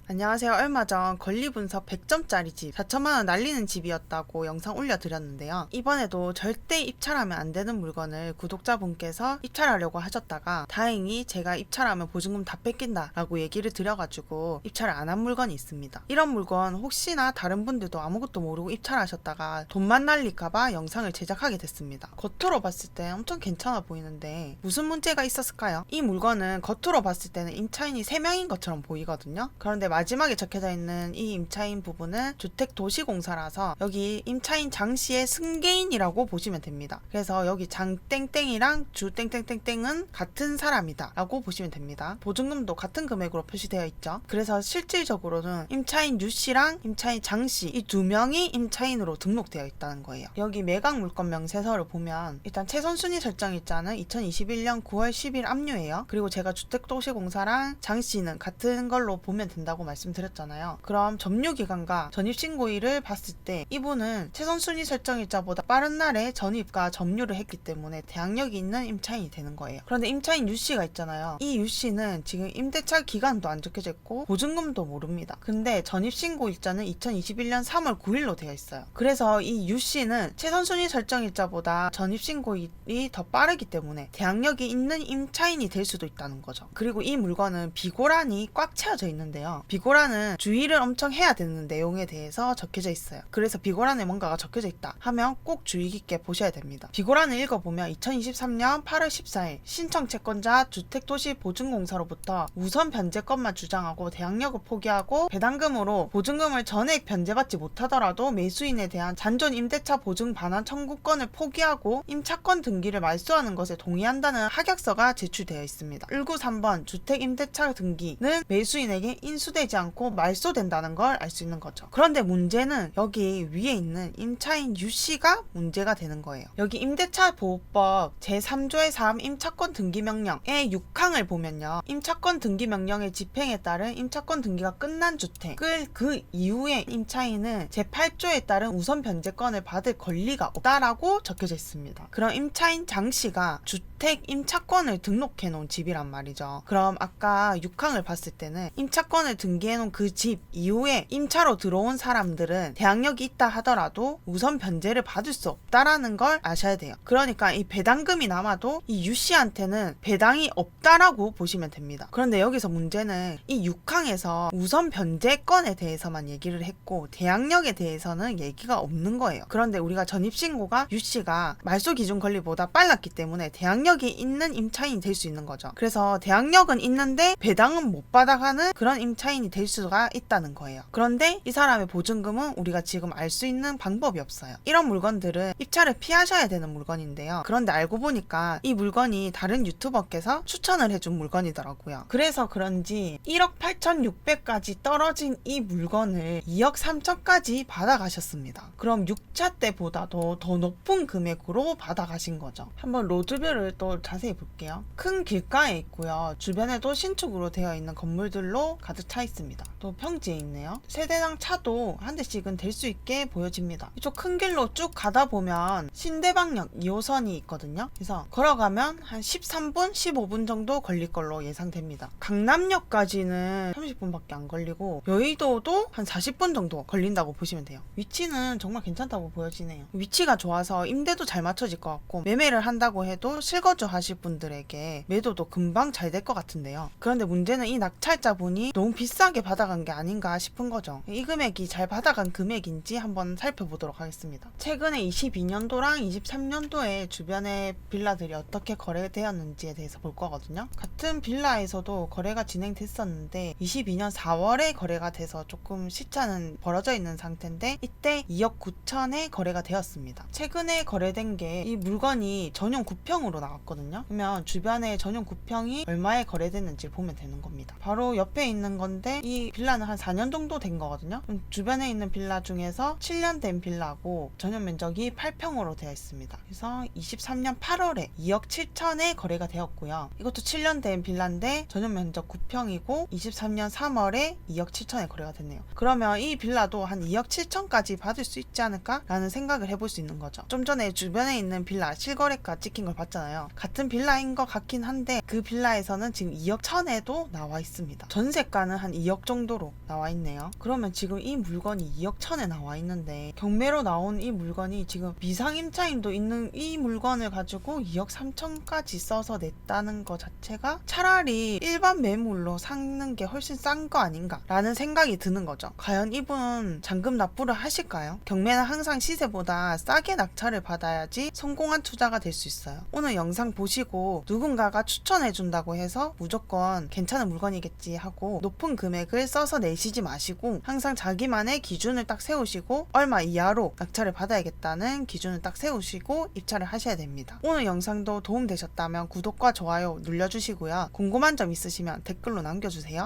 안녕하세요. 얼마 전 권리분석 100점짜리 집 4천만원 날리는 집이었다고 영상 올려드렸는데요. 이번에도 절대 입찰하면 안 되는 물건을 구독자분께서 입찰하려고 하셨다가 다행히 제가 입찰하면 보증금 다 뺏긴다 라고 얘기를 드려가지고 입찰을 안 한 물건이 있습니다. 이런 물건 혹시나 다른 분들도 아무것도 모르고 입찰하셨다가 돈만 날릴까봐 영상을 제작하게 됐습니다. 겉으로 봤을 때 엄청 괜찮아 보이는데 무슨 문제가 있었을까요? 이 물건은 겉으로 봤을 때는 임차인이 3명인 것처럼 보이거든요. 그런데 마지막에 적혀져 있는 이 임차인 부분은 주택도시공사라서 여기 임차인 장씨의 승계인이라고 보시면 됩니다. 그래서 여기 장땡땡이랑 주땡땡땡땡은 같은 사람이다 라고 보시면 됩니다. 보증금도 같은 금액으로 표시되어 있죠. 그래서 실질적으로는 임차인 유씨랑 임차인 장씨 이 두 명이 임차인으로 등록되어 있다는 거예요. 여기 매각 물건 명세서를 보면 일단 최선순위 설정일자는 2021년 9월 10일 압류예요. 그리고 제가 주택도시공사랑 장씨는 같은 걸로 보면 된다고 말씀드렸잖아요. 그럼 점유기간과 전입신고일을 봤을 때 이분은 최선순위 설정일자보다 빠른 날에 전입과 점유를 했기 때문에 대항력이 있는 임차인이 되는 거예요. 그런데 임차인 유씨가 있잖아요. 이 유씨는 지금 임대차 기간도 안 적혀져 있고 보증금도 모릅니다. 근데 전입신고일자는 2021년 3월 9일로 되어 있어요. 그래서 이 유씨는 최선순위 설정일자보다 전입신고일이 더 빠르기 때문에 대항력이 있는 임차인이 될 수도 있다는 거죠. 그리고 이 물건은 비고란이 꽉 채워져 있는데요. 비고란은 주의를 엄청 해야 되는 내용에 대해서 적혀져 있어요. 그래서 비고란에 뭔가가 적혀져 있다 하면 꼭 주의 깊게 보셔야 됩니다. 비고란을 읽어보면 2023년 8월 14일 신청 채권자 주택도시보증공사로부터 우선 변제권만 주장하고 대항력을 포기하고 배당금으로 보증금을 전액 변제받지 못하더라도 매수인에 대한 잔존 임대차 보증 반환 청구권을 포기하고 임차권 등기를 말소하는 것에 동의한다는 하객서가 제출되어 있습니다. 193번 주택임대차 등기는 매수인에게 인수되지 않고 말소된다는 걸 알 수 있는 거죠. 그런데 문제는 여기 위에 있는 임차인 유씨가 문제가 되는 거예요. 여기 임대차보호법 제3조의 3 임차권 등기명령의 6항을 보면요. 임차권 등기명령의 집행에 따른 임차권 등기가 끝난 주택을 그 이후에 임차인은 제8조에 따른 우선 변제권을 받을 권리가 없다라고 적혀져 있습니다. 그럼 임차인 장씨가 주택 임차권을 등록해 놓은 집이란 말이죠. 그럼 아까 6항을 봤을 때는 임차권을 등기해 놓은 그 집 이후에 임차로 들어온 사람들은 대항력이 있다 하더라도 우선 변제를 받을 수 없다라는 걸 아셔야 돼요. 그러니까 이 배당금이 남아도 이 유씨한테는 배당이 없다라고 보시면 됩니다. 그런데 여기서 문제는 이 6항에서 우선 변제권에 대해서만 얘기를 했고 대항력에 대해서는 얘기가 없는 거예요. 그런데 우리가 전입신고가 유씨가 말소 기준 권리보다 빨랐기 때문에 대항력이 있는 임차인이 될 수 있는 거죠. 그래서 대항력은 있는데 배당은 못 받아가는 그런 임차인이 될 수가 있다는 거예요. 그런데 이 사람의 보증금은 우리가 지금 알 수 있는 방법이 없어요. 이런 물건들은 입찰을 피하셔야 되는 물건인데요. 그런데 알고 보니까 이 물건이 다른 유튜버께서 추천을 해준 물건이더라고요. 그래서 그런지 1억 8,600까지 떨어진 이 물건을 2억 3천까지 받아가셨습니다. 그럼 6차 때보다도 더 높은 금액으로 받아가신 거죠. 한번 로드뷰를 또 자세히 볼게요. 큰 길가에 있고요. 주변에도 신축으로 되어 있는 건물들로 가득 차 있습니다. 또 평지에 있네요. 세대당 차도 한 대씩은 될 수 있게 보여집니다. 이쪽 큰 길로 쭉 가다 보면 신대방역 2호선이 있거든요. 그래서 걸어가면 한 13분, 15분 정도 걸릴 걸로 예상됩니다. 강남역까지는 30분밖에 안 걸리고 여의도도 한 40분 정도 걸린다고 보시면 돼요. 위치는 정말 괜찮다고 보여지네요. 위치가 좋아서 임대도 잘 맞춰질 것 같고 매매를 한다고 해도 실거주 하실 분들에게 매도도 금방 잘 될 것 같은데요. 그런데 문제는 이 낙찰자분이 너무 비싸게 받아간 게 아닌가 싶은 거죠. 이 금액이 잘 받아간 금액인지 한번 살펴보도록 하겠습니다. 최근에 22년도랑 23년도에 주변의 빌라들이 어떻게 거래되었는지에 대해서 볼 거거든요. 같은 빌라에서도 거래가 진행됐었는데 22년 4월에 거래가 돼서 조금 시차는 벌어져 있는 상태인데 이때 2억 9천에 거래가 되었습니다. 최근에 거래된 게 이 물건이 전용 9평으로 나왔거든요. 그러면 주변에 전용 9평이 얼마에 거래됐는지 보면 되는 겁니다. 바로 옆에 있는 건데 이 빌라는 한 4년 정도 된 거거든요. 주변에 있는 빌라 중에서 7년 된 빌라고 전용 면적이 8평으로 되어 있습니다. 그래서 23년 8월에 2억 7천에 거래가 되었고요. 이것도 7년 된 빌라인데 전용 면적 9평이고 23년 3월에 2억 7천에 거래가 됐네요. 그러면 이 빌라도 한 2억 7천까지 받을 수 있지 않을까? 라는 생각을 해볼 수 있는 거죠. 좀 전에 주변에 있는 빌라 실거래가 찍힌 걸 봤잖아요. 있어요. 같은 빌라인 것 같긴 한데 그 빌라에서는 지금 2억 1천에도 나와 있습니다. 전세가는 한 2억 정도로 나와 있네요. 그러면 지금 이 물건이 2억 1천에 나와 있는데 경매로 나온 이 물건이 지금 미상임차인도 있는 이 물건을 가지고 2억 3천까지 써서 냈다는 것 자체가 차라리 일반 매물로 사는 게 훨씬 싼 거 아닌가 라는 생각이 드는 거죠. 과연 이분 잔금 납부를 하실까요? 경매는 항상 시세보다 싸게 낙찰을 받아야지 성공한 투자가 될 수 있어요. 오늘 영상 보시고 누군가가 추천해준다고 해서 무조건 괜찮은 물건이겠지 하고 높은 금액을 써서 내시지 마시고 항상 자기만의 기준을 딱 세우시고 얼마 이하로 낙찰을 받아야겠다는 기준을 딱 세우시고 입찰을 하셔야 됩니다. 오늘 영상도 도움되셨다면 구독과 좋아요 눌러주시고요. 궁금한 점 있으시면 댓글로 남겨주세요.